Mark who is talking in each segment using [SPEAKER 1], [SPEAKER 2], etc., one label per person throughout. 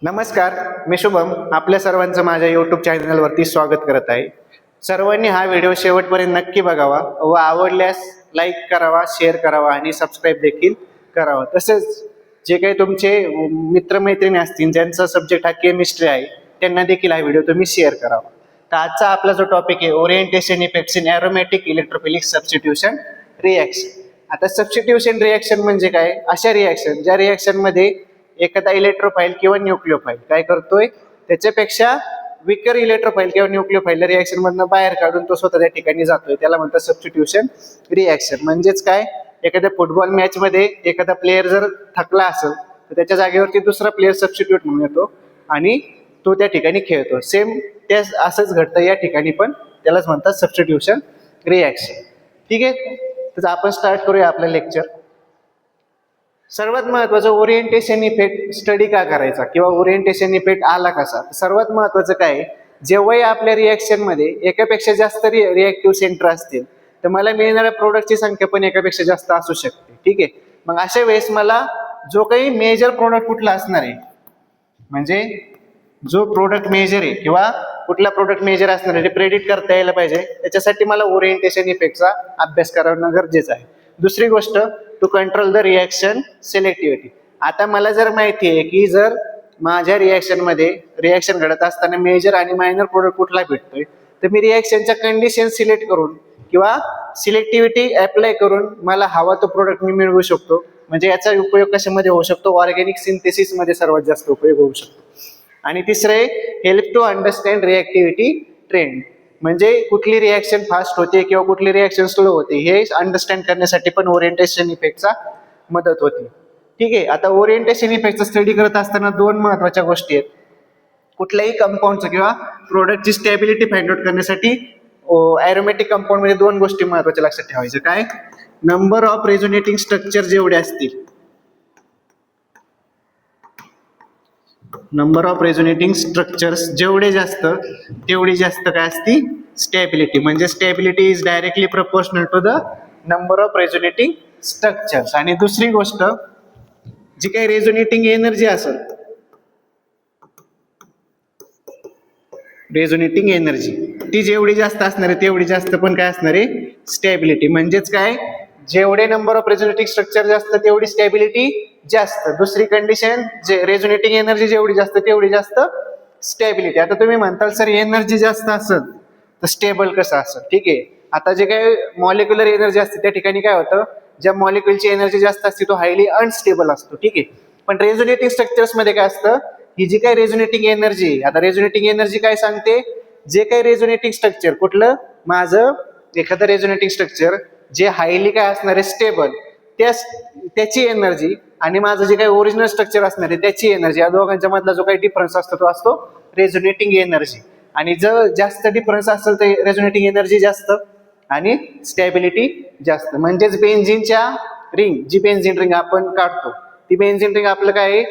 [SPEAKER 1] नमस्कार, मी शुभम आपल्या सर्वांचं माझ्या यूट्यूब चॅनलवरती स्वागत करत आहे. सर्वांनी हा व्हिडिओ शेवटपर्यंत नक्की बघावा व आवडल्यास लाईक करावा, शेअर करावा आणि सबस्क्राईब देखील करावा. तसेच जे काही तुमचे मित्रमैत्रिणी असतील ज्यांचा सब्जेक्ट हा केमिस्ट्री आहे त्यांना देखील हा व्हिडिओ तुम्ही शेअर करावा. तर आजचा आपला जो टॉपिक आहे orientation effects in aromatic electrophilic substitution reaction. आता सबस्टिट्यूशन रिॲक्शन म्हणजे काय? अशा रिॲक्शन ज्या रिॲक्शनमध्ये एखादा इलेक्ट्रोफाईल किंवा न्यूक्लिओफाईल काय करतोय त्याच्यापेक्षा विकर इलेक्ट्रोफाईल किंवा न्यूक्लिओफाईल रिॲक्शन मधनं बाहेर काढून तो स्वतः त्या ठिकाणी जातोय, त्याला म्हणतात सबस्टिट्यूशन रिॲक्शन. म्हणजेच काय, एखाद्या फुटबॉल मॅच मध्ये एखादा प्लेअर जर थकला असेल तर त्याच्या जागेवरती दुसरा प्लेअर सबस्टिट्यूट म्हणून येतो आणि तो त्या ठिकाणी खेळतो. सेम त्या असंच घडतं या ठिकाणी पण, त्यालाच म्हणतात सबस्टिट्यूशन रिॲक्शन. ठीक आहे, तर आपण स्टार्ट करूया आपलं लेक्चर. सर्वात महत्वाचं ओरिएंटेशन इफेक्ट स्टडी का करायचा किंवा ओरिएंटेशन इफेक्ट आला कसा? सर्वात महत्वाचं काय, जेव्हाही आपल्या रिॲक्शन मध्ये एकापेक्षा जास्त रिॲक्टिव्ह सेंटर असतील तर मला मिळणाऱ्या प्रोडक्टची संख्या पण एकापेक्षा जास्त असू शकते. ठीक आहे, मग अशा वेळेस मला जो काही मेजर प्रोडक्ट कुठला असणार आहे, म्हणजे जो प्रोडक्ट मेजर आहे किंवा कुठला प्रोडक्ट मेजर असणार आहे ते प्रेडिक्ट करता यायला पाहिजे. त्याच्यासाठी मला ओरिएंटेशन इफेक्टचा अभ्यास करणं गरजेचं आहे. दुसरी गोष्ट, to control the reaction selectivity. आता मला जर माहिती आहे की जर माझ्या रिॲक्शनमध्ये रिॲक्शन घडत असताना मेजर आणि मायनर प्रोडक्ट कुठला भेटतोय तर मी रिॲक्शनच्या कंडिशन सिलेक्ट करून किंवा सिलेक्टिव्हिटी अप्लाय करून मला हवा तो प्रोडक्ट मी मिळवू शकतो. म्हणजे याचा उपयोग कशामध्ये होऊ शकतो? ऑर्गॅनिक सिंथेसिस मध्ये सर्वात जास्त उपयोग होऊ शकतो. आणि तिसरे, हेल्प टू अंडरस्टँड रिॲक्टिव्हिटी ट्रेंड. म्हणजे कुठली रिॲक्शन फास्ट होते किंवा कुठली रिॲक्शन स्लो होते हे अंडरस्टँड करण्यासाठी पण ओरिएंटेशन इफेक्टचा मदत होते. ठीक आहे, आता ओरिएंटेशन इफेक्टचा स्टडी करत असताना दोन महत्वाच्या गोष्टी आहेत. कुठल्याही कंपाऊंडचं किंवा प्रोडक्टची स्टॅबिलिटी फाइंड आउट करण्यासाठी एरोमॅटिक कंपाऊंड मध्ये दोन गोष्टी महत्वाच्या लक्षात ठेवायच्या. काय? नंबर ऑफ रेझोनेटिंग स्ट्रक्चर जेवढे असतील, नंबर ऑफ रेझोनेटिंग स्ट्रक्चर्स जेवढे जास्त तेवढी जास्त काय असती? स्टॅबिलिटी. म्हणजे stability is directly proportional to the number of resonating structures. आणि दुसरी गोष्ट, जी काही रेझोनेटिंग एनर्जी असेल, रेझोनेटिंग एनर्जी ती जेवढी जास्त असणार आहे तेवढी जास्त पण काय असणार आहे? स्टॅबिलिटी. म्हणजेच काय, जेवढे नंबर ऑफ रेझोनेटिंग स्ट्रक्चर जास्त तेवढी स्टॅबिलिटी जास्त. दुसरी कंडिशन, जे रेझोनेटिंग एनर्जी जेवढी जास्त तेवढी जास्त स्टॅबिलिटी. आता तुम्ही म्हणताल सर एनर्जी जास्त असेल तर स्टेबल कसं असेल? ठीक आहे, आता जे काही मॉलिक्युलर एनर्जी असते त्या ठिकाणी काय होतं, ज्या मॉलिक्युलची एनर्जी जास्त असते तो हायली अनस्टेबल असतो. ठीक आहे, पण रेझोनेटिंग स्ट्रक्चर्स मध्ये काय असतं, ही जी काही रेझोनेटिंग एनर्जी, आता रेझोनेटिंग एनर्जी काय सांगते, जे काही रेझोनेटिंग स्ट्रक्चर, कुठलं माझं एखादं रेझोनेटिंग स्ट्रक्चर जे हायली काय असणार आहे? स्टेबल, त्याची एनर्जी आणि माझं जे काही ओरिजिनल स्ट्रक्चर असणार आहे त्याची एनर्जी, या दोघांच्या मधला जो काही डिफरन्स असतो तो असतो रेझोनेटिंग एनर्जी. आणि जर जास्त डिफरन्स असेल तर रेझोनेटिंग एनर्जी जास्त आणि स्टॅबिलिटी जास्त. म्हणजेच बेन्झिनच्या रिंग, जी बेन्झिन रिंग आपण काढतो ती बेन्झिन रिंग आपलं काय,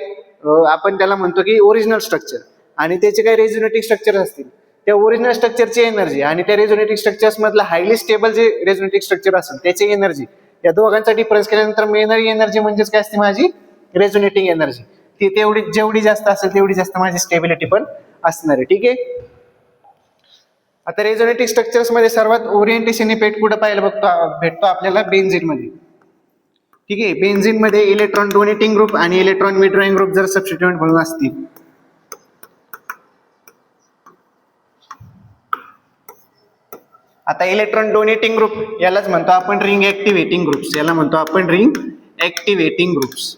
[SPEAKER 1] आपण त्याला म्हणतो की ओरिजिनल स्ट्रक्चर, आणि त्याचे काही रेझोनेटिंग स्ट्रक्चर असतील त्या ओरिजिनल स्ट्रक्चरची एनर्जी आणि त्या रेझोनेटिंग स्ट्रक्चर्स मधलं हायली स्टेबल जे रेझोनेटिंग स्ट्रक्चर असेल त्याची एनर्जी, या दोघांचा डिफरन्स केल्यानंतर मिळणारी एनर्जी म्हणजेच काय असते? माझी रेझोनेटिंग एनर्जी. ती तेवढी जेवढी जास्त असेल तेवढी जास्त माझी स्टेबिलिटी पण असणार आहे. ठीक आहे, आता रेझोनेटिंग स्ट्रक्चर्स मध्ये सर्वात ओरिएंटेशन इफेक्ट कुठं पाहायला भेटतो आपल्याला? बेन्झिन मध्ये. ठीक आहे, बेन्झिन मध्ये इलेक्ट्रॉन डोनेटिंग ग्रुप आणि इलेक्ट्रॉन विड्रॉइंग ग्रुप जर सबस्टिट्यूएंट म्हणून असतील, आता इलेक्ट्रॉन डोनेटिंग ग्रुप यालाच म्हणतो आपण रिंग ऍक्टिव्हेटिंग ग्रुप्स, याला म्हणतो आपण रिंग ऍक्टिव्हेटिंग ग्रुप्स.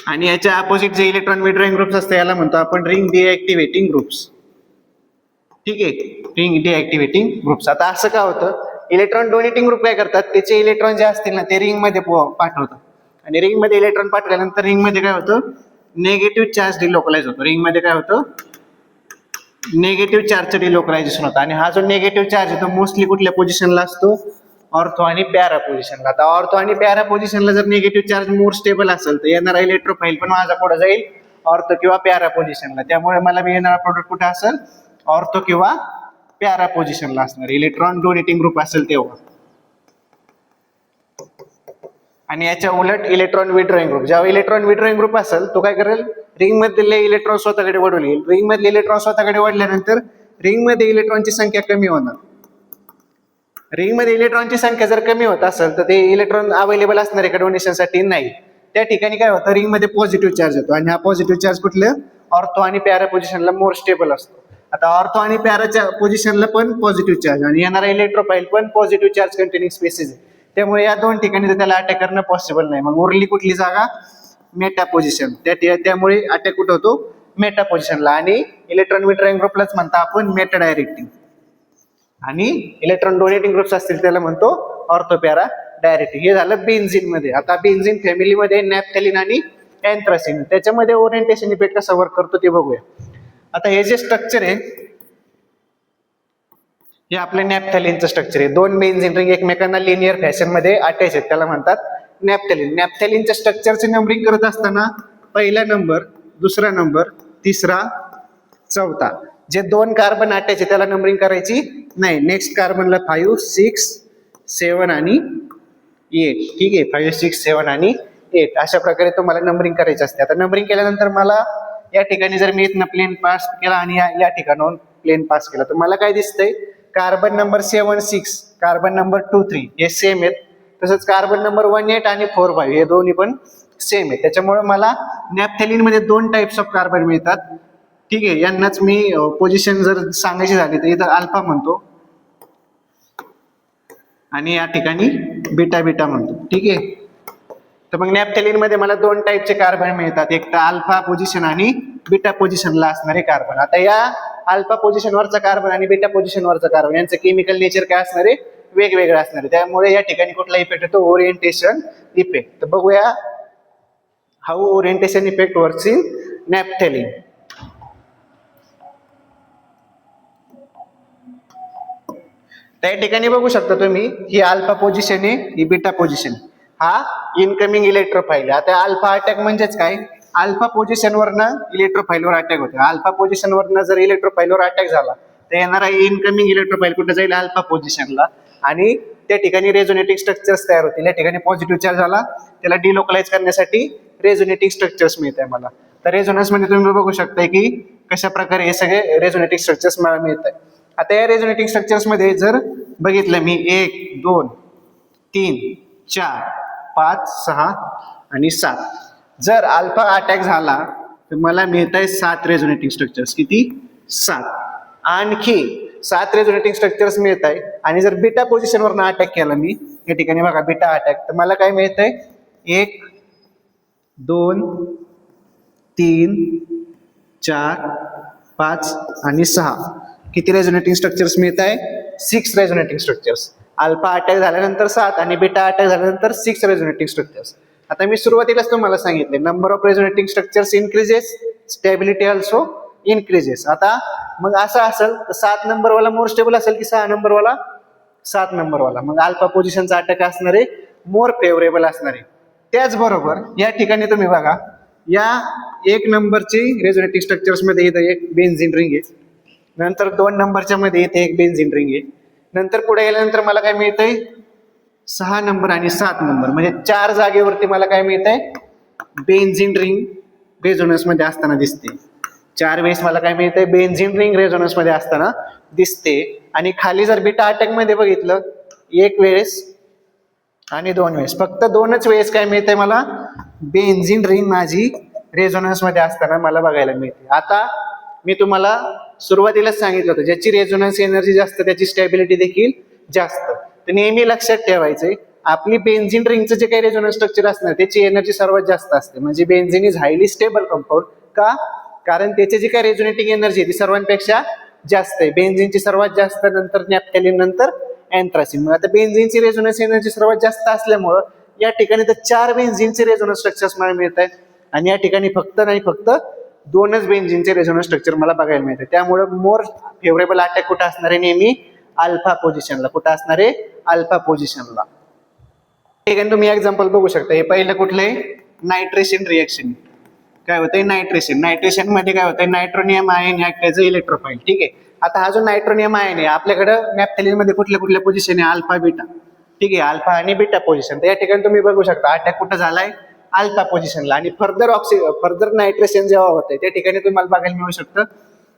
[SPEAKER 1] आणि याच्या अपोजिट जे इलेक्ट्रॉन विड्रॉइंग ग्रुप्स असतात याला म्हणतो आपण रिंग डिऍक्टिव्हेटिंग ग्रुप्स. ठीक आहे, रिंग डिऍक्टिव्हेटिंग ग्रुप्स. आता असं का होतं, इलेक्ट्रॉन डोनेटिंग ग्रुप काय करतात, त्याचे इलेक्ट्रॉन जे असतील ना ते रिंग मध्ये पाठवतात, आणि रिंग मध्ये इलेक्ट्रॉन पाठवल्यानंतर रिंग मध्ये काय होतं? निगेटिव्ह चार्ज डिलोकलाइज होतो. रिंग मध्ये काय होतं? निगेटिव्ह चार्जचं डिलोकलायझेशन होतं. आणि हा जो निगेटिव्ह चार्ज आहे तो मोस्टली कुठल्या पोझिशनला असतो? ऑर्थो आणि पॅरा पोझिशनला. आता ऑर्थो आणि पॅरा पोझिशनला जर निगेटिव्ह चार्ज मोर स्टेबल असेल तर येणारा इलेक्ट्रोफाईल पण माझा पुढे जाईल ऑर्थो किंवा पॅरा पोझिशनला. त्यामुळे मला येणारा प्रोडक्ट कुठे असेल? ऑर्थो किंवा पॅरा पोझिशनला असणार, इलेक्ट्रॉन डोनेटिंग ग्रुप असेल तेव्हा. आणि याच्या उलट इलेक्ट्रॉन विड्रॉइंग ग्रुप, जेव्हा इलेक्ट्रॉन विड्रॉइंग ग्रुप असेल तो काय करेल? रिंग मधले इलेक्ट्रॉन स्वतःकडे वळवले. रिंग मधले इलेक्ट्रॉन स्वतःकडे वळल्यानंतर रिंग मध्ये इलेक्ट्रॉनची संख्या कमी होणार. रिंग मध्ये इलेक्ट्रॉनची संख्या जर कमी होत असेल तर ते इलेक्ट्रॉन अवेलेबल असणार आहे का डोनेशनसाठी? नाही. त्या ठिकाणी काय होतं, रिंग मध्ये पॉझिटिव्ह चार्ज येतो आणि हा पॉझिटिव्ह चार्ज कुठल्या ऑर्थो आणि पॅरा पोझिशनला मोर स्टेबल असतो. आता ऑर्थो आणि पॅराच्या पोझिशनला पण पॉझिटिव्ह चार्ज आणि येणारा इलेक्ट्रोफाईल पण पॉझिटिव्ह चार्ज कंटेनिंग स्पेसिस आहे. त्यामुळे या दोन ठिकाणी त्याला अटॅक करणं पॉसिबल नाही. मग उरली कुठली जागा? Meta position. त्यामुळे अटॅक कुठं होतो? मेटा पोझिशनला. आणि इलेक्ट्रॉन विड्रॉइंग ग्रुपलाच म्हणता आपण मेटा डायरेक्टिंग आणि इलेक्ट्रॉन डोनेटिंग ग्रुप्स असतील त्याला म्हणतो ऑर्थो पॅरा डायरेक्टिंग. हे झालं बेन्झिन मध्ये. आता बेन्झिन फॅमिलीमध्ये नॅफ्थॅलिन आणि अँथ्रासिन, त्याच्यामध्ये ओरिएंटेशन इफेक्ट कसा वर्क करतो ते बघूया. आता हे जे स्ट्रक्चर आहे हे आपल्या नॅफ्थॅलिनचं स्ट्रक्चर आहे. दोन बेन्झिन रिंग एकमेकांना लिनियर फॅशन मध्ये अटॅच आहेत, त्याला म्हणतात नॅफ्थॅलिन. नॅफ्थॅलिनच्या स्ट्रक्चरचे नंबरिंग करत असताना पहिला नंबर, दुसरा नंबर, तिसरा, चौथा. जे दोन कार्बन अटॅच आहे त्याला नंबरिंग करायची नाही. नेक्स्ट कार्बनला 5, 6, 7 आणि 8. ठीक आहे, 5, 6, 7 आणि 8 अशा प्रकारे तुम्हाला नंबरिंग करायची असते. आता नंबरिंग केल्यानंतर मला या ठिकाणी जर मी इथनं प्लेन पास केला आणि या ठिकाणाहून प्लेन पास केला तर मला काय दिसतंय? कार्बन नंबर 7, 6, कार्बन नंबर 2, 3 हे सेम आहेत. तसंच कार्बन नंबर 1, 8 आणि 4, 5 हे दोन्ही पण सेम आहे. त्याच्यामुळे मला नॅफ्थॅलिन मध्ये दोन टाइप्स ऑफ कार्बन मिळतात. ठीक आहे, यांनाच मी पोझिशन जर सांगायची झाली तर इथं अल्फा म्हणतो आणि या ठिकाणी बीटा बीटा म्हणतो. ठीक आहे, तर मग नॅफ्थॅलिन मध्ये मला दोन टाइपचे कार्बन मिळतात, एक तर अल्फा पोझिशन आणि बीटा पोझिशनला असणारे कार्बन. आता या अल्फा पोझिशनवरचा कार्बन आणि बीटा पोझिशनवरचा कार्बन यांचं केमिकल नेचर काय असणार आहे? वेगवेगळं असणार आहे. त्यामुळे या ठिकाणी कुठला इफेक्ट येतो? Orientation effect. तर बघूया how orientation effect works in naphthalene. त्या ठिकाणी बघू शकता तुम्ही, ही अल्फा पोझिशन आहे, ही बीटा पोझिशन. हा इनकमिंग इलेक्ट्रोफाईल. आता अल्फा अटॅक म्हणजेच काय? अल्फा पोझिशनवरनं इलेक्ट्रोफाईलवर अटॅक होतो. अल्फा पोझिशनवरनं जर इलेक्ट्रोफाईलवर अटॅक झाला तर येणारा इनकमिंग इलेक्ट्रोफाईल कुठे जाईल? अल्फा पोझिशनला. आणि त्या ठिकाणी रेझोनेटिंग स्ट्रक्चर्स तयार होतील. या ठिकाणी पॉझिटिव्ह चार्ज झाला, त्याला डिलोकलाइज करण्यासाठी रेझोनेटिंग स्ट्रक्चर्स मिळत आहे मला. तर रेझोनन्स मध्ये तुम्ही बघू शकता की कशा प्रकारे हे सगळे रेझोनेटिंग स्ट्रक्चर्स मला मिळत आहे. आता या रेझोनेटिंग स्ट्रक्चर्स मध्ये जर बघितलं मी 1, 2, 3, 4, 5, 6 आणि 7 जर अल्फा अटॅक झाला तर मला मिळत आहे 7 रेझोनेटिंग स्ट्रक्चर्स. किती? 7. आणखी 7 रेझोनेटिंग स्ट्रक्चर्स मिळत आहे. आणि जर बीटा पोझिशनवरनं अटॅक केला मी, या ठिकाणी बघा बीटा अटॅक, तर मला काय मिळत आहे? 1, 2, 3, 4, 5 आणि 6. किती रेझोनेटिंग स्ट्रक्चर्स मिळत आहे? 6 रेझोनेटिंग स्ट्रक्चर्स. अल्फा अटॅक झाल्यानंतर 7 आणि बीटा अटॅक झाल्यानंतर 6 रेझोनेटिंग स्ट्रक्चर्स. आता मी सुरुवातीलाच तुम्हाला सांगितले number of resonating structures increases, stability also increases. आता मग असं असेल तर 7 नंबरवाला मोर स्टेबल असेल की 6 नंबरवाला? 7 नंबरवाला. मग अल्फा पोझिशनचा अटॅक असणारे मोर फेवरेबल असणारे. त्याचबरोबर या ठिकाणी तुम्ही बघा, या 1 नंबरची रेझोनेटिंग स्ट्रक्चर्स मध्ये इथं एक बेन्झीन रिंग आहे, नंतर 2 नंबरच्या मध्ये इथे एक बेन्झीन रिंग आहे, नंतर पुढे गेल्यानंतर मला काय मिळतंय? 6 नंबर आणि 7 नंबर, म्हणजे 4 जागेवरती मला काय मिळतंय? बेन्झीन रिंग रेझोनन्स मध्ये असताना दिसते. 4 वेळेस मला काय मिळतंय? बेन्झीन रिंग रेझोनन्स मध्ये असताना दिसते. आणि खाली जर बीटा अटॅक मध्ये बघितलं, 1 वेळेस आणि 2 वेळेस, फक्त 2च वेळेस काय मिळतंय मला? बेन्झीन रिंग माझी रेझोनन्स मध्ये असताना मला बघायला मिळते. आता मी तुम्हाला सुरुवातीलाच सांगितलं होतं, ज्याची रेझोनन्स एनर्जी जास्त त्याची स्टॅबिलिटी देखील जास्त. तर नेहमी लक्षात ठेवायचंय, आपली बेन्झीन रिंगचं जे काही रेझोनन्स स्ट्रक्चर असणार त्याची एनर्जी सर्वात जास्त असते. म्हणजे benzene is highly stable compound. का? कारण त्याची जी काही रेझोनेटिंग एनर्जी ती सर्वांपेक्षा जास्त आहे. बेन्झीनची सर्वात जास्त, नंतर नॅफ्थॅलिन, नंतर अँथ्रासिन. मग आता बेन्झीनची रेझोनन्स एनर्जी सर्वात जास्त असल्यामुळं या ठिकाणी तर 4 बेन्झीनचे रेझोनन्स स्ट्रक्चर्स मला मिळत आहेत आणि या ठिकाणी फक्त 2च बेन्झीनचे रेझोनन्स स्ट्रक्चर मला बघायला मिळते. त्यामुळे मोर फेवरेबल अटॅक कुठं असणार आहे? नेहमी अल्फा पोझिशनला. कुठं असणार आहे? अल्फा पोझिशनला. ठिकाणी तुम्ही एक्झाम्पल बघू शकता. हे पहिलं कुठलं आहे? Nitration reaction. काय होतंय? नायट्रेशन. नायट्रेशन मध्ये काय होतंय? Nitronium ion act as a electrophile. ठीक आहे, आता हा जो नायट्रोनियम आयन आहे आपल्याकडं नॅफ्थॅलिन मध्ये कुठल्या पोझिशन आहे? Alpha beta. ठीक आहे, अल्फा आणि बीटा पोझिशन. तर या ठिकाणी तुम्ही बघू शकता अटॅक कुठं झालाय? अल्फा पोझिशनला. आणि फर्दर नायट्रेशन जेव्हा होतंय त्या ठिकाणी तुम्हाला बघायला मिळू शकतं,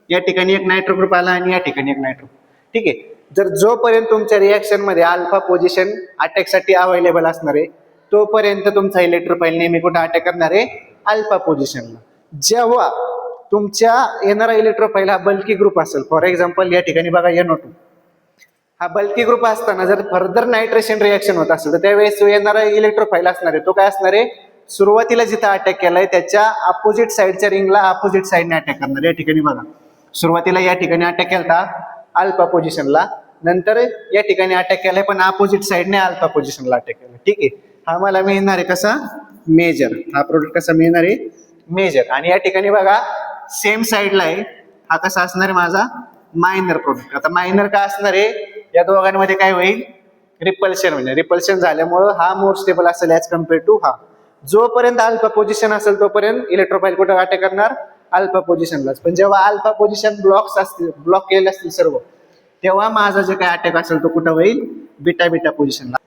[SPEAKER 1] या ठिकाणी एक नायट्रो ग्रुप आला आणि या ठिकाणी एक नायट्रो. ठीक आहे. जर जोपर्यंत तुमच्या रिएक्शन मध्ये अल्फा पोझिशन अटॅकसाठी अवेलेबल असणार आहे तोपर्यंत तुमचा इलेक्ट्रोफाईल नेहमी कुठं अटॅक करणार आहे? अल्फा पोझिशनला. जेव्हा तुमच्या येणारा इलेक्ट्रोफाईल हा बल्की ग्रुप असेल, फॉर एक्झाम्पल या ठिकाणी बघा NO2, हा बल्की ग्रुप असताना जर फर्दर नायट्रेशन रिएक्शन होत असेल तर त्यावेळेस येणारा इलेक्ट्रोफाईल असणार आहे तो काय असणार आहे? सुरुवातीला जिथं अटॅक केलाय त्याच्या अपोजिट साईडच्या रिंगला अपोजिट साईडने अटॅक करणार. या ठिकाणी बघा, सुरुवातीला या ठिकाणी अटॅक केला अल्फा पोझिशनला, नंतर या ठिकाणी अटॅक केलाय पण अपोजिट साईडने अल्फा पोझिशनला अटॅक केला. ठीक आहे. हा मला मिळणार आहे कसा? मेजर. हा प्रोडक्ट कसा मिळणार आहे? मेजर. आणि या ठिकाणी बघा सेम साईडला आहे, हा कसा असणार आहे माझा? Minor product. आता मायनर का असणार आहे? या दोघांमध्ये काय होईल? रिपल्शन होईल. रिपल्शन झाल्यामुळं हा मोर स्टेबल असेल ॲज कम्पेअर टू हा. जोपर्यंत अल्फा पोझिशन असेल तोपर्यंत इलेक्ट्रोफाईल कुठं अटॅक करणार? अल्फा पोझिशनलाच. पण जेव्हा अल्फा पोझिशन ब्लॉक केलेले असतील सर्व, तेव्हा माझा जे काय अटॅक असेल तो कुठं होईल? बीटा पोझिशनला.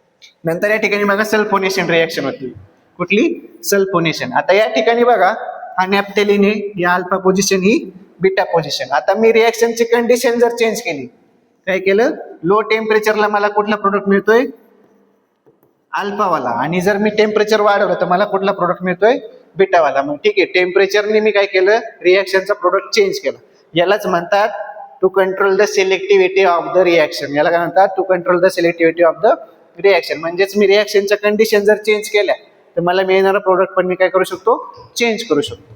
[SPEAKER 1] नंतर या ठिकाणी बघा सल्फोनेशन रिएक्शन होती. कुठली? सल्फोनेशन. आता या ठिकाणी बघा हा नॅप्थेलिन आहे, या अल्फा पोझिशन ही बीटा पोझिशन. आता मी रिएक्शनची कंडिशन जर चेंज केली, काय केलं? लो टेम्परेचरला मला कुठला प्रोडक्ट मिळतोय? अल्फावाला. आणि जर मी टेम्परेचर वाढवलं तर मला कुठला प्रोडक्ट मिळतोय? बीटावाला. मग ठीक आहे, टेम्परेचरने मी काय केलं? रिएक्शनचा प्रोडक्ट चेंज केला. यालाच म्हणतात to control the selectivity of the reaction. याला काय म्हणतात? To control the selectivity of the reaction. म्हणजेच मी रिएक्शनच्या कंडिशन जर चेंज केल्या तर मला मिळणारा प्रोडक्ट पण मी काय करू शकतो? चेंज करू शकतो.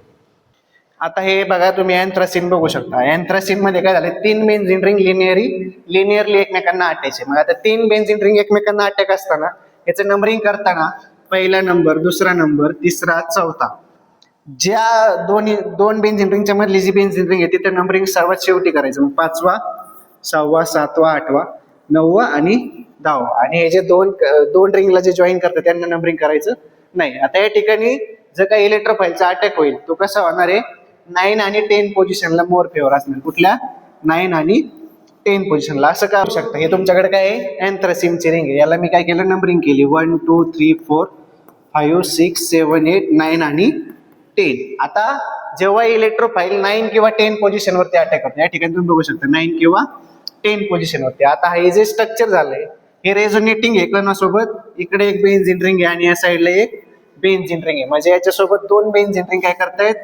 [SPEAKER 1] आता हे बघा तुम्ही अँथ्रासिन बघू शकता. अँथ्रासिन मध्ये काय झालं? 3 बेन्झीन रिंग लिनियरली एकमेकांना अटॅच आहे. मग आता 3 बेन्झीन रिंग एकमेकांना अटॅक असताना याचं नंबरिंग करताना पहिला नंबर, दुसरा नंबर, तिसरा, चौथा, ज्या दोन बेन्झीन रिंगच्या मधली जी बेन्झीन रिंग आहे तिथे नंबरिंग सर्वात शेवटी करायचं. मग 5वा, 6वा, 7वा, 8वा, 9वा आणि 10वा. आणि हे जे दोन रिंगला जे जॉईन करतात त्यांना नंबरिंग करायचं नाही. आता या ठिकाणी जर काही इलेक्ट्रोफाईलचा अटॅक होईल तो कसा होणार आहे? 9 आणि 10 पोझिशनला मोर फेवर असणार. कुठल्या? 9 आणि 10 पोझिशनला. असं का होऊ शकतं? हे तुमच्याकडे काय आहे? अँथ्रासिनची रिंग आहे. याला मी काय केलं? नंबरिंग केली 1 2 3 4 5 6 7 8 9 आणि 10. आता जेव्हा इलेक्ट्रोफाईल 9 किंवा 10 पोझिशनवरती अटॅक करतो, या ठिकाणी तुम्ही बघू शकता 9 किंवा 10 पोझिशनवरती. आता हे जे स्ट्रक्चर झालंय हे रेझोनेटिंग आहे कणासोबत. इकडे एक बेन्झीन रिंग आहे आणि या साईडला एक बेन्झीन रिंग आहे. म्हणजे याच्यासोबत 2 बेन्झीन रिंग काय करतायत?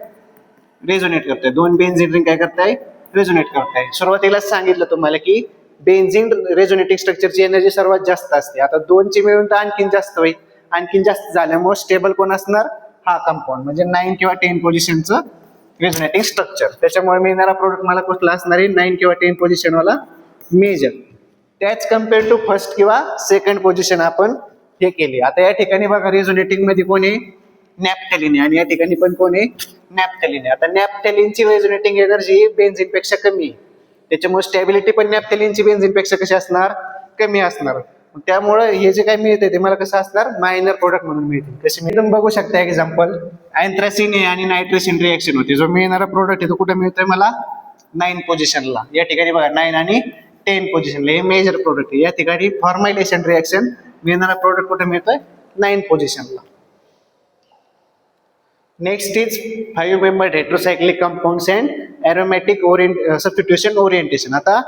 [SPEAKER 1] रेझोनेट करतायत. 2 बेन्झीन रिंग काय करताय? रेझोनेट करताय. सुरुवातीलाच सांगितलं तुम्हाला की बेन्झीन रेझोनेटिंग स्ट्रक्चरची एनर्जी सर्वात जास्त असते. आता 2ची मिळून तर आणखीन जास्त होईल. आणखीन जास्त झाल्यामुळे स्टेबल कोण असणार? हा कंपाऊंड. म्हणजे 9 किंवा 10 पोझिशनचं रेझोनेटिंग स्ट्रक्चर. त्याच्यामुळे मिळणारा प्रोडक्ट मला कुठला असणार आहे? 9 किंवा 10 पोझिशनवाला मेजर. त्याच कम्पेअर टू फर्स्ट किंवा सेकंड पोझिशन आपण हे केली. आता या ठिकाणी बघा रेझोनेटिंग मध्ये कोण आहे? नॅप्थेलिन आहे. आणि या ठिकाणी पण कोण आहे? नॅप्थेलिन आहे. आता नॅप्थेलिनची रेझोनेटिंग एनर्जी बेन्झीन पेक्षा कमी आहे. त्याच्यामुळे स्टॅबिलिटी पण नॅप्थेलिनची बेन्झीन पेक्षा कशी असणार? कमी असणार. त्यामुळे हे जे काही मिळते ते मला कसं असणार? मायनर प्रोडक्ट म्हणून मिळतील. कसे तुम्ही बघू शकता एक्झाम्पल, अँथ्रासिन आहे आणि नायट्रोसिन रिएक्शन होते. जो मिळणारा प्रोडक्ट आहे तो कुठे मिळतोय मला? 9 पोझिशनला. या ठिकाणी बघा 9 आणि 10 पोझिशनला. हे मेजर प्रोडक्ट आहे. या ठिकाणी फॉर्मायलेशन रिएक्शन मिळणारा प्रोडक्ट कुठे मिळतोय? 9 पोझिशनला. Next is 5 membered heterocyclic compounds and aromatic substitution orientation. आता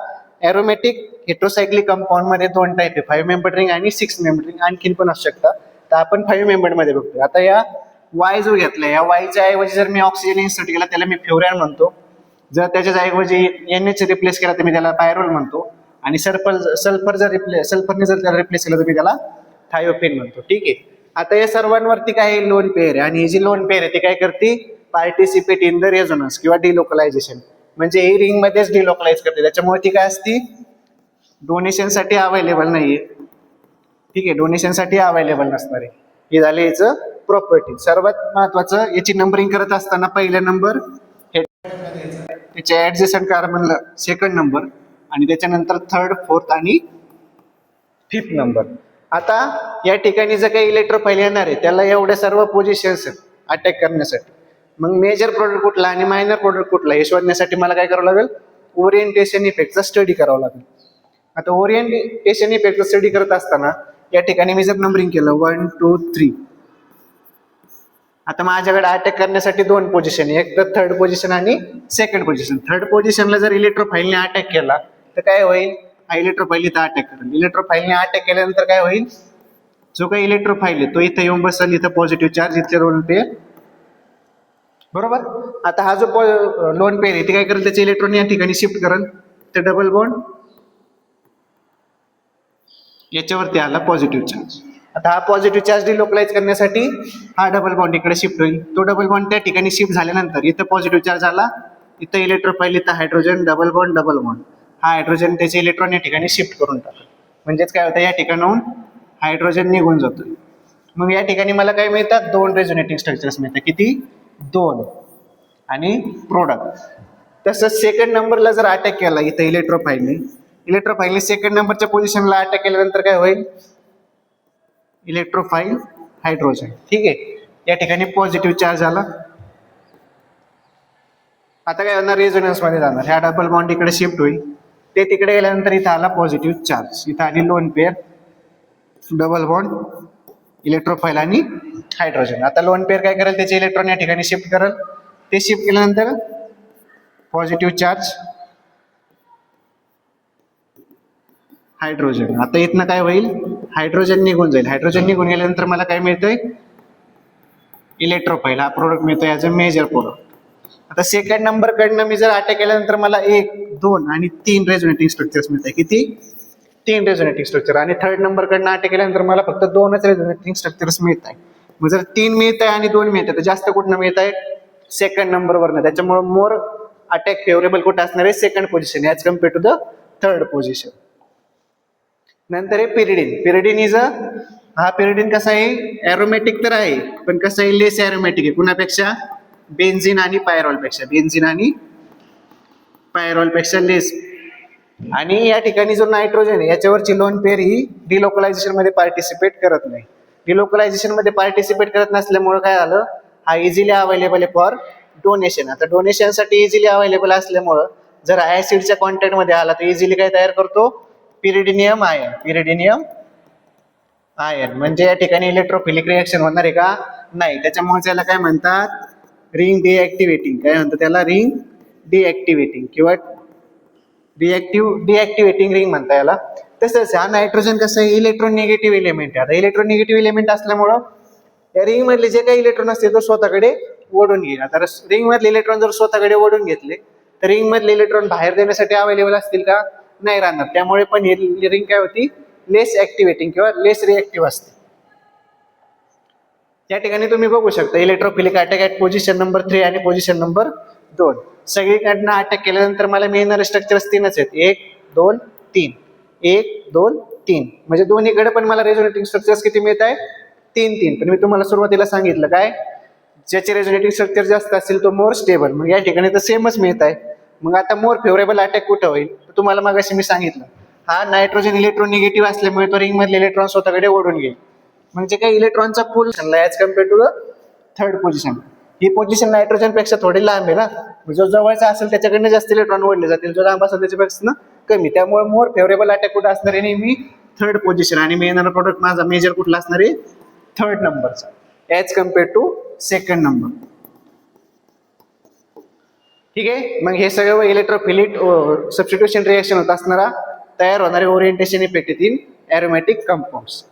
[SPEAKER 1] एरोमॅटिक हेट्रोसायक्लिक कंपाऊंड मध्ये 2 टाईप आहे, 5 मेंबर्ड रिंग आणि 6 मेंबर्ड रिंग. आणखीन पण असू शकतात. तर आपण 5 मेंबर्ड मध्ये बघतोय. आता या वाय जो घेतला, या वायच्या ऐवजी जर मी ऑक्सिजन इन्सर्ट केला त्याला मी फ्युरॅन म्हणतो. जर त्याच्या ऐवजी NH रिप्लेस केला तर मी त्याला पायरोल म्हणतो. आणि सल्फरने जर त्याला रिप्लेस केलं तर मी त्याला थायोफेन म्हणतो. ठीक आहे. आता या सर्वांवरती काय लोन पेअर आहे आणि ही जी लोन पेअर आहे ती काय करते? पार्टिसिपेट इन द रेझोनन्स किंवा डिलोकलायझेशन. म्हणजे ही रिंग मध्येच डिलोकलाइज करते. त्याच्यामुळे ती काय असती? डोनेशन साठी अवेलेबल नाहीये. ठीक आहे, डोनेशन साठी अवेलेबल नसणार आहे. हे झाले याचं प्रॉपर्टी. सर्वात महत्वाचं याची नंबरिंग करत असताना पहिला नंबर त्याच्या ऍडजस्टंट कार्बनला सेकंड नंबर आणि त्याच्यानंतर थर्ड, फोर्थ आणि 5th नंबर. आता या ठिकाणी जर काही इलेक्ट्रोफाईल येणार आहे त्याला एवढ्या सर्व पोझिशन्स अटॅक करण्यासाठी. मग मेजर प्रोडक्ट कुठला आणि मायनर प्रोडक्ट कुठला हे शोधण्यासाठी मला काय करावं लागेल? ओरिएंटेशन इफेक्टचा स्टडी करावा लागेल. आता ओरिएंटेशन इफेक्टचा स्टडी करत असताना या ठिकाणी मी जर नंबरिंग केलं 1 2 3, आता माझ्याकडे अटॅक करण्यासाठी दोन पोझिशन आहे, एक तर थर्ड पोझिशन आणि सेकंड पोझिशन. थर्ड पोझिशनला जर इलेक्ट्रोफाईलने अटॅक केला तर काय होईल, हा इलेक्ट्रोफाईल इथं अटॅक करेल. इलेक्ट्रोफाईलने अटॅक केल्यानंतर काय होईल, जो काही इलेक्ट्रोफाईल आहे तो इथं येऊन बसेल, इथं पॉझिटिव्ह चार्ज, इथे लोन पेअर. बरोबर. आता हा जो लोन पेअर आहे ते काय करेल, त्याचे इलेक्ट्रॉन या ठिकाणी शिफ्ट करेल, तर डबल बॉन्ड याच्यावरती आला पॉझिटिव्ह चार्ज. आता हा पॉझिटिव्ह चार्ज डिलोकलाइज करण्यासाठी हा डबल बॉन्ड इकडे शिफ्ट होईल. तो डबल बॉन्ड त्या ठिकाणी शिफ्ट झाल्यानंतर इथं पॉझिटिव्ह चार्ज आला, इथं इलेक्ट्रोफाईल, इथं हायड्रोजन, डबल बॉन्ड. हा हायड्रोजन त्याचे इलेक्ट्रॉन या ठिकाणी शिफ्ट करून टाकतो. म्हणजेच काय होतं, या ठिकाणाहून हायड्रोजन निघून जातो. मग या ठिकाणी मला काय मिळतात, दोन रेझोनेटिंग स्ट्रक्चर्स मिळतात. किती, दोन. आणि प्रोडक्ट. तसंच सेकंड नंबरला जर अटॅक केला इथं इलेक्ट्रोफाईलने सेकंड नंबरच्या पोझिशनला अटॅक केल्यानंतर काय होईल, इलेक्ट्रोफाईल हायड्रोजन. ठीक आहे, या ठिकाणी पॉझिटिव्ह चार्ज आला. आता काय होणार, रेझोनन्स मध्ये जाणार, ह्या डबल बॉन्ड इकडे शिफ्ट होईल, ते तिकडे गेल्यानंतर इथं आला पॉझिटिव्ह चार्ज, इथं आली लोन पेअर, डबल बॉन्ड, इलेक्ट्रोफाईल आणि हायड्रोजन. आता लोन पेअर काय करेल, त्याचे इलेक्ट्रॉन या ठिकाणी शिफ्ट करेल, ते शिफ्ट केल्यानंतर पॉझिटिव्ह चार्ज, हायड्रोजन. आता इथनं काय होईल, हायड्रोजन निघून जाईल. हायड्रोजन निघून गेल्यानंतर मला काय मिळतंय, इलेक्ट्रोफाईल. हा प्रोडक्ट मिळतोय ॲज अ मेजर प्रोडक्ट. आता सेकंड नंबर कडनं मी जर अटॅक केल्यानंतर मला 1, 2 आणि 3 रेझोनेटिंग स्ट्रक्चर्स मिळतात. किती, 3 रेझोनेटिंग स्ट्रक्चर. आणि थर्ड नंबर कडनं अटॅक केल्यानंतर मला फक्त 2च रेझोनेटिंग स्ट्रक्चर्स मिळत आहे. मग जर 3 मिळत आहे आणि 2 मिळत आहे तर जास्त कुठनं मिळत आहे, सेकंड नंबरवरनं. त्याच्यामुळे मोर अटॅक फेवरेबल कुठं असणार आहे, second position as compare to the third position. नंतर आहे पिरिडीन इज अ, हा पिरिडीन कसा आहे, ॲरोमॅटिक तर आहे पण कसं आहे, लेस ॲरोमॅटिक आहे. कुणापेक्षा, बेन्झिन आणि पायरॉल पेक्षा लेस. आणि या ठिकाणी जो नायट्रोजन आहे याच्यावरची लोन पेअर ही डिलोकलायझेशन मध्ये पार्टिसिपेट करत नाही. डिलोकलायझेशन मध्ये पार्टिसिपेट करत नसल्यामुळे काय झालं, हा इझिली अवेलेबल आहे फॉर डोनेशन. आता डोनेशनसाठी इझिली अवेलेबल असल्यामुळं जर ऍसिडच्या कॉन्टॅक्ट मध्ये आला तर इझिली काय तयार करतो, पिरिडिनियम आयन. म्हणजे या ठिकाणी इलेक्ट्रोफिलिक रिएक्शन होणार आहे का, नाही. त्याच्यामुळे त्याला काय म्हणतात, रिंग डिऍक्टिव्हेटिंग. काय म्हणतात त्याला, रिंग डिऍक्टिव्हेटिंग किंवा डिऍक्टिव्हेटिंग रिंग म्हणता याला. तसंच हा नायट्रोजन कसं आहे, इलेक्ट्रॉन निगेटिव्ह एलिमेंट आहे. आता इलेक्ट्रॉन निगेटिव्ह एलिमेंट असल्यामुळं या रिंग मधले जे काही इलेक्ट्रॉन असतील तो स्वतःकडे ओढून घेईल. आता रिंग मधले इलेक्ट्रॉन जर स्वतःकडे ओढून घेतले तर रिंग मधले इलेक्ट्रॉन बाहेर देण्यासाठी अवेलेबल असतील का, नाही राहणार. त्यामुळे पण ही रिंग काय होती, लेस ऍक्टिव्हेटिंग किंवा लेस रिएक्टिव्ह असते. या ठिकाणी तुम्ही बघू शकता electrophilic attack at position number 3 आणि पोझिशन नंबर 2. सगळीकडनं अटॅक केल्यानंतर मला मिळणारे स्ट्रक्चर्स 3च आहेत, 1, 2, 3. 1, 2, 3. म्हणजे दोन्हीकडे पण मला रेझोनेटिंग स्ट्रक्चर्स किती मिळत आहे, 3. पण मी तुम्हाला सुरुवातीला सांगितलं काय, ज्याचे रेझोनेटिंग स्ट्रक्चर जास्त असतील तो मोर स्टेबल. मग या ठिकाणी तर सेमच मिळत आहे. मग आता मोर फेवरेबल अटॅक कुठं होईल, तुम्हाला मगाशी मी सांगितलं, हा नायट्रोजन इलेक्ट्रॉन निगेटिव्ह असल्यामुळे तो रिंग मधले इलेक्ट्रॉन स्वतःकडे ओढून घेईल. म्हणजे काही इलेक्ट्रॉनचा pull as compare to the third position. ही पोझिशन नायट्रोजन पेक्षा थोडी लांब आहे ना, जो जवळचा असेल त्याच्याकडनं जास्त इलेक्ट्रॉन ओढले जातील, जो लांब असेल त्याच्यापेक्षा कमी. त्यामुळे मोर फेवरेबल अटॅक कुठं असणार आहे, नेहमी थर्ड पोझिशन. आणि मी येणारा प्रोडक्ट माझा मेजर कुठला असणार आहे, थर्ड नंबरचा as compare to second number. ठीक आहे. मग हे सगळं इलेक्ट्रोफिलिक सबस्टिट्यूशन रिएक्शन होत असणारा तयार होणारे orientation effect in aromatic compounds.